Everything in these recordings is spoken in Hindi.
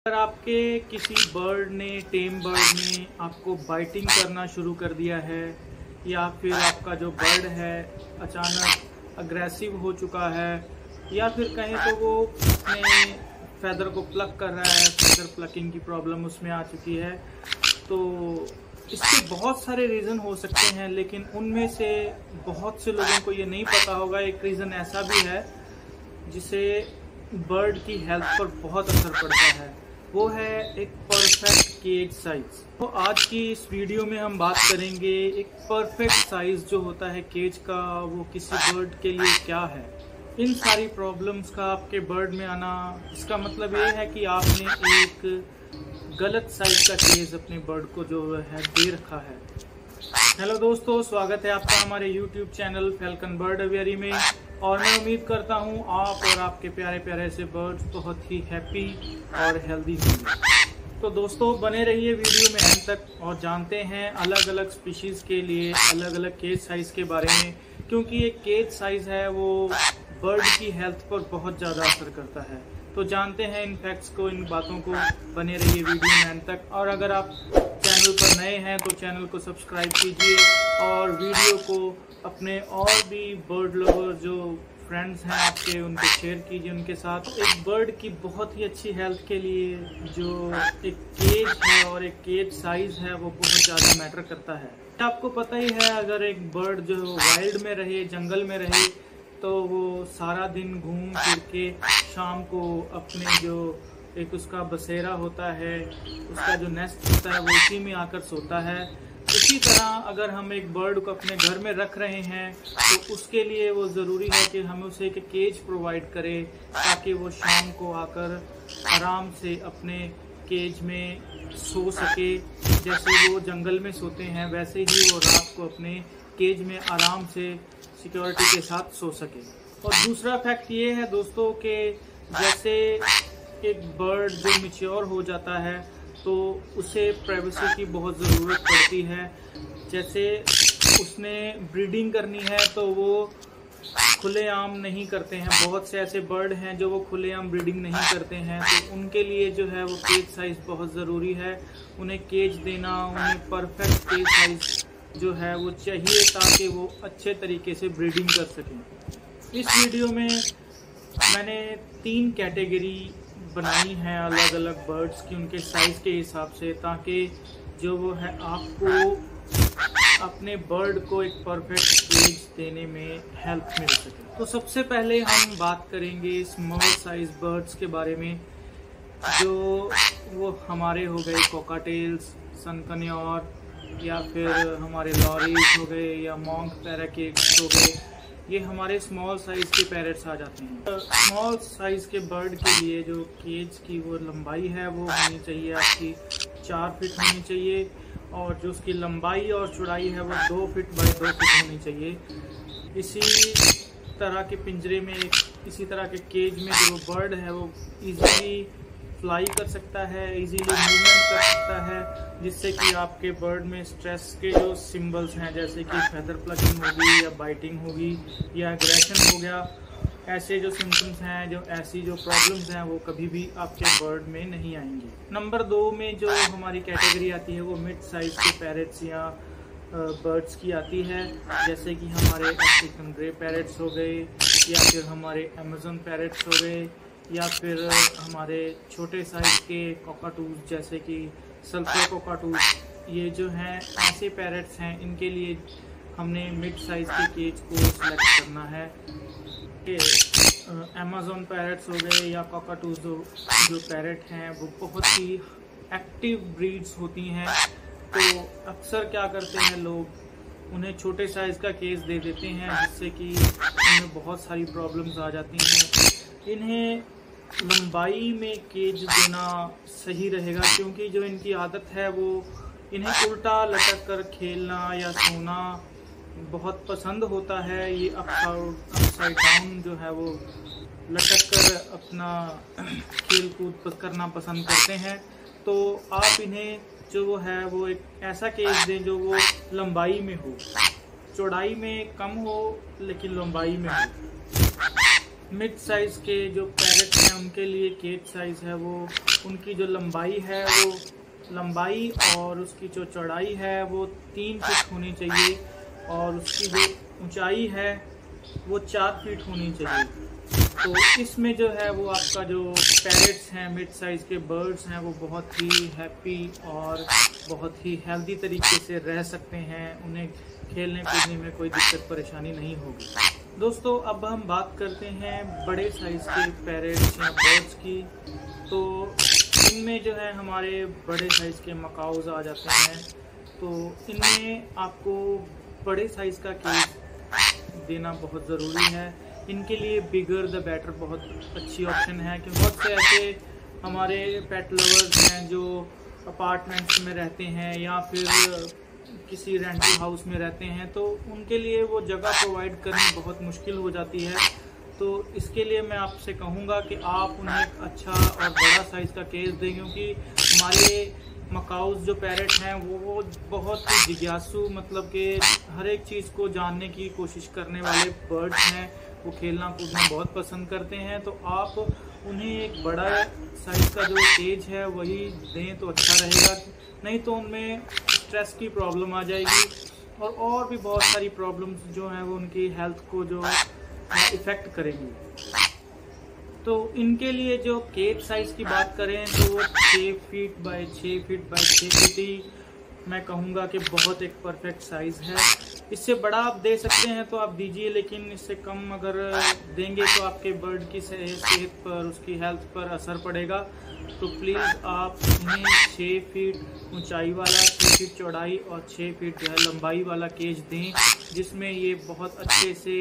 अगर आपके किसी टेम बर्ड ने आपको बाइटिंग करना शुरू कर दिया है या फिर आपका जो बर्ड है अचानक अग्रेसिव हो चुका है या फिर कहें तो वो अपने फैदर को प्लक कर रहा है, फैदर प्लकिंग की प्रॉब्लम उसमें आ चुकी है, तो इसके बहुत सारे रीज़न हो सकते हैं। लेकिन उनमें से बहुत से लोगों को ये नहीं पता होगा। एक रीज़न ऐसा भी है जिसे बर्ड की हेल्थ पर बहुत असर पड़ता है, वो है एक परफेक्ट केज साइज। तो आज की इस वीडियो में हम बात करेंगे एक परफेक्ट साइज जो होता है केज का, वो किसी बर्ड के लिए क्या है। इन सारी प्रॉब्लम्स का आपके बर्ड में आना, इसका मतलब ये है कि आपने एक गलत साइज का केज अपने बर्ड को जो है दे रखा है। हेलो दोस्तों, स्वागत है आपका हमारे यूट्यूब चैनल फैल्कन बर्ड अवियरी में, और मैं उम्मीद करता हूं आप और आपके प्यारे प्यारे से बर्ड्स बहुत ही हैप्पी और हेल्दी होंगे। तो दोस्तों बने रहिए वीडियो में एंड तक और जानते हैं अलग अलग स्पीशीज़ के लिए अलग अलग केज साइज़ के बारे में, क्योंकि ये केज साइज़ है वो बर्ड की हेल्थ पर बहुत ज़्यादा असर करता है। तो जानते हैं इन फैक्ट्स को, इन बातों को। बने रहिए वीडियो में एंड तक। और अगर आप चैनल पर नए हैं तो चैनल को सब्सक्राइब कीजिए और वीडियो को अपने और भी बर्ड लवर जो फ्रेंड्स हैं आपके, उनको शेयर कीजिए उनके साथ। एक बर्ड की बहुत ही अच्छी हेल्थ के लिए जो एक केज है और एक केज साइज है वो बहुत ज़्यादा मैटर करता है। आपको पता ही है, अगर एक बर्ड जो वाइल्ड में रहे, जंगल में रहे, तो वो सारा दिन घूम फिर के शाम को अपने जो एक उसका बसेरा होता है, उसका जो नेस्ट होता है, वो उसी में आकर सोता है। इसी तरह अगर हम एक बर्ड को अपने घर में रख रहे हैं तो उसके लिए वो ज़रूरी है कि हम उसे एक केज प्रोवाइड करें ताकि वो शाम को आकर आराम से अपने केज में सो सके। जैसे वो जंगल में सोते हैं वैसे ही वो रात को अपने केज में आराम से सिक्योरिटी के साथ सो सके। और दूसरा फैक्ट ये है दोस्तों कि जैसे एक बर्ड जो मैच्योर हो जाता है तो उसे प्राइवेसी की बहुत ज़रूरत पड़ती है। जैसे उसने ब्रीडिंग करनी है तो वो खुलेआम नहीं करते हैं। बहुत से ऐसे बर्ड हैं जो वो खुलेआम ब्रीडिंग नहीं करते हैं, तो उनके लिए जो है वो केज साइज़ बहुत ज़रूरी है। उन्हें केज देना, उन्हें परफेक्ट केज साइज़ जो है वो चाहिए ताकि वो अच्छे तरीके से ब्रीडिंग कर सकें। इस वीडियो में मैंने 3 कैटेगरी बनाई हैं अलग अलग बर्ड्स की, उनके साइज़ के हिसाब से, ताकि जो वो है आपको अपने बर्ड को एक परफेक्ट केज देने में हेल्प मिल सके। तो सबसे पहले हम बात करेंगे स्मॉल साइज बर्ड्स के बारे में, जो वो हमारे हो गए कोकाटेल्स, सनकन्योर, या फिर हमारे लॉरीज हो गए, या मॉन्क पैराकिट्स हो गए। ये हमारे स्मॉल साइज़ के पैरेट्स आ जाते हैं। स्मॉल साइज़ के बर्ड के लिए जो केज की वो लंबाई है वो होनी चाहिए आपकी 4 फीट होनी चाहिए, और जो उसकी लंबाई और चौड़ाई है वो 2 फीट बाई 2 फीट होनी चाहिए। इसी तरह के पिंजरे में, इसी तरह के केज में जो बर्ड है वो इजीली फ्लाई कर सकता है, इजीली मूवमेंट कर सकता है, जिससे कि आपके बर्ड में स्ट्रेस के जो सिंबल्स हैं, जैसे कि फैदर प्लकिंग होगी या बाइटिंग होगी या एग्रेशन हो गया, ऐसे जो सिम्टम्स हैं, जो ऐसी जो प्रॉब्लम्स हैं, वो कभी भी आपके बर्ड में नहीं आएंगी। नंबर 2 में जो हमारी कैटेगरी आती है वो मिड साइज़ के पैरेट्स या बर्ड्स की आती है, जैसे कि हमारे अफ्रीकन ग्रे पैरेट्स हो गए, या फिर हमारे अमेज़न पैरेट्स हो गए, या फिर हमारे छोटे साइज़ के कोकाटूज जैसे कि सल्फर कोकाटूज। ये जो हैं ऐसे पैरेट्स हैं, इनके लिए हमने मिड साइज़ के केज को सिलेक्ट करना है। कि अमेज़न पैरेट्स हो गए या कोकाटूज जो पैरेट हैं वो बहुत ही एक्टिव ब्रीड्स होती हैं, तो अक्सर क्या करते हैं लोग, उन्हें छोटे साइज़ का केज दे देते हैं, जिससे कि उनमें बहुत सारी प्रॉब्लम्स आ जाती हैं। इन्हें लंबाई में केज देना सही रहेगा, क्योंकि जो इनकी आदत है वो इन्हें उल्टा लटक कर खेलना या सोना बहुत पसंद होता है। ये अपसाइड डाउन जो है वो लटक कर अपना खेल कूद करना पसंद करते हैं। तो आप इन्हें जो वो है वो एक ऐसा केज दें जो वो लंबाई में हो, चौड़ाई में कम हो लेकिन लंबाई में हो। मिड साइज़ के जो पैरेट हैं उनके लिए केज साइज़ है वो, उनकी जो लंबाई है वो लंबाई और उसकी जो चौड़ाई है वो 3 फीट होनी चाहिए और उसकी जो ऊंचाई है वो 4 फीट होनी चाहिए। तो इसमें जो है वो आपका जो पैरेट्स हैं, मिड साइज़ के बर्ड्स हैं, वो बहुत ही हैप्पी और बहुत ही हेल्दी तरीके से रह सकते हैं। उन्हें खेलने कूदने में कोई दिक्कत परेशानी नहीं होगी। दोस्तों अब हम बात करते हैं बड़े साइज़ के पैरेट्स या बर्ड्स की। तो इनमें जो है हमारे बड़े साइज़ के मकाउज आ जाते हैं। तो इनमें आपको बड़े साइज़ का केज देना बहुत ज़रूरी है। इनके लिए बिगर द बेटर बहुत अच्छी ऑप्शन है, क्योंकि बहुत से ऐसे हमारे पेट लवर्स हैं जो अपार्टमेंट्स में रहते हैं या फिर किसी रेंटल हाउस में रहते हैं, तो उनके लिए वो जगह प्रोवाइड करनी बहुत मुश्किल हो जाती है। तो इसके लिए मैं आपसे कहूँगा कि आप उन्हें एक अच्छा और बड़ा साइज़ का केज दें, क्योंकि हमारे मकाउज जो पैरेट हैं वो बहुत ही जिज्ञासु, मतलब कि हर एक चीज़ को जानने की कोशिश करने वाले बर्ड्स हैं। वो खेलना कूदना बहुत पसंद करते हैं। तो आप उन्हें एक बड़ा साइज़ का जो केज है वही दें तो अच्छा रहेगा, नहीं तो उनमें स्ट्रेस की प्रॉब्लम आ जाएगी और भी बहुत सारी प्रॉब्लम्स जो हैं वो उनकी हेल्थ को जो इफ़ेक्ट करेंगी। तो इनके लिए जो केज साइज़ की बात करें तो वो 6 feet by 6 feet by 6 feet ही मैं कहूँगा कि बहुत एक परफेक्ट साइज़ है। इससे बड़ा आप दे सकते हैं तो आप दीजिए, लेकिन इससे कम अगर देंगे तो आपके बर्ड की सेहत पर, उसकी हेल्थ पर असर पड़ेगा। तो प्लीज़ आप इन्हें 6 फीट ऊंचाई वाला, 6 फीट चौड़ाई और 6 फीट जो है लंबाई वाला केज दें, जिसमें ये बहुत अच्छे से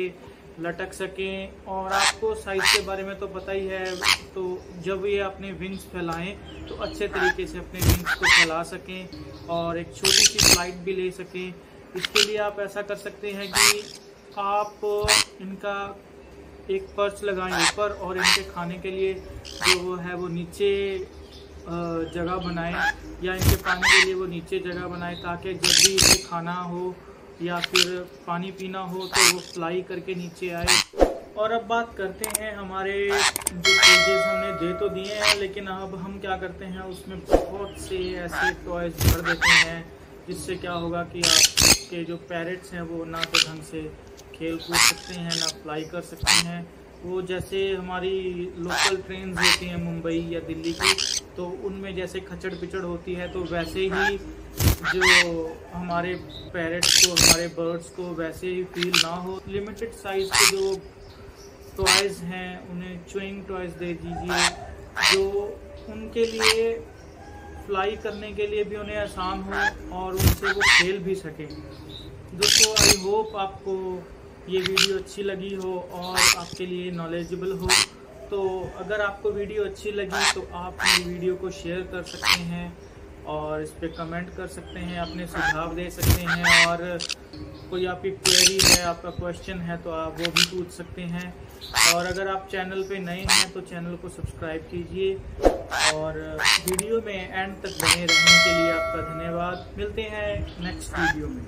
लटक सकें। और आपको साइज़ के बारे में तो पता ही है, तो जब ये अपने विंग्स फैलाएं तो अच्छे तरीके से अपने विंग्स को फैला सकें और एक छोटी सी फ्लाइट भी ले सकें। इसके लिए आप ऐसा कर सकते हैं कि आप इनका एक पर्च लगाएं ऊपर और इनके खाने के लिए जो वो है वो नीचे जगह बनाएं, या इनके पानी के लिए वो नीचे जगह बनाएं, ताकि जब भी इसे खाना हो या फिर पानी पीना हो तो वो फ्लाई करके नीचे आए। और अब बात करते हैं हमारे जो केजेस हमने दे तो दिए हैं, लेकिन अब हम क्या करते हैं उसमें बहुत से ऐसे टॉयज भर देते हैं, जिससे क्या होगा कि आपके जो पैरेट्स हैं वो ना तो ढंग से खेल कूद सकते हैं ना फ्लाई कर सकते हैं। वो जैसे हमारी लोकल ट्रेन्स होती हैं मुंबई या दिल्ली की, तो उनमें जैसे खचड़ पिचड़ होती है, तो वैसे ही जो हमारे पैरेट्स को, हमारे बर्ड्स को वैसे ही फील ना हो। लिमिटेड साइज़ के जो टॉयज़ हैं उन्हें च्यूइंग टॉयज़ दे दीजिए, जो उनके लिए फ्लाई करने के लिए भी उन्हें आसान हो और उनसे वो खेल भी सकें। दोस्तों आई होप आपको ये वीडियो अच्छी लगी हो और आपके लिए नॉलेजेबल हो। तो अगर आपको वीडियो अच्छी लगी तो आप मेरी वीडियो को शेयर कर सकते हैं और इस पर कमेंट कर सकते हैं, अपने सुझाव दे सकते हैं, और कोई आपकी क्वेरी है, आपका क्वेश्चन है तो आप वो भी पूछ सकते हैं। और अगर आप चैनल पे नए हैं तो चैनल को सब्सक्राइब कीजिए, और वीडियो में एंड तक बने रहने के लिए आपका धन्यवाद। मिलते हैं नेक्स्ट वीडियो में।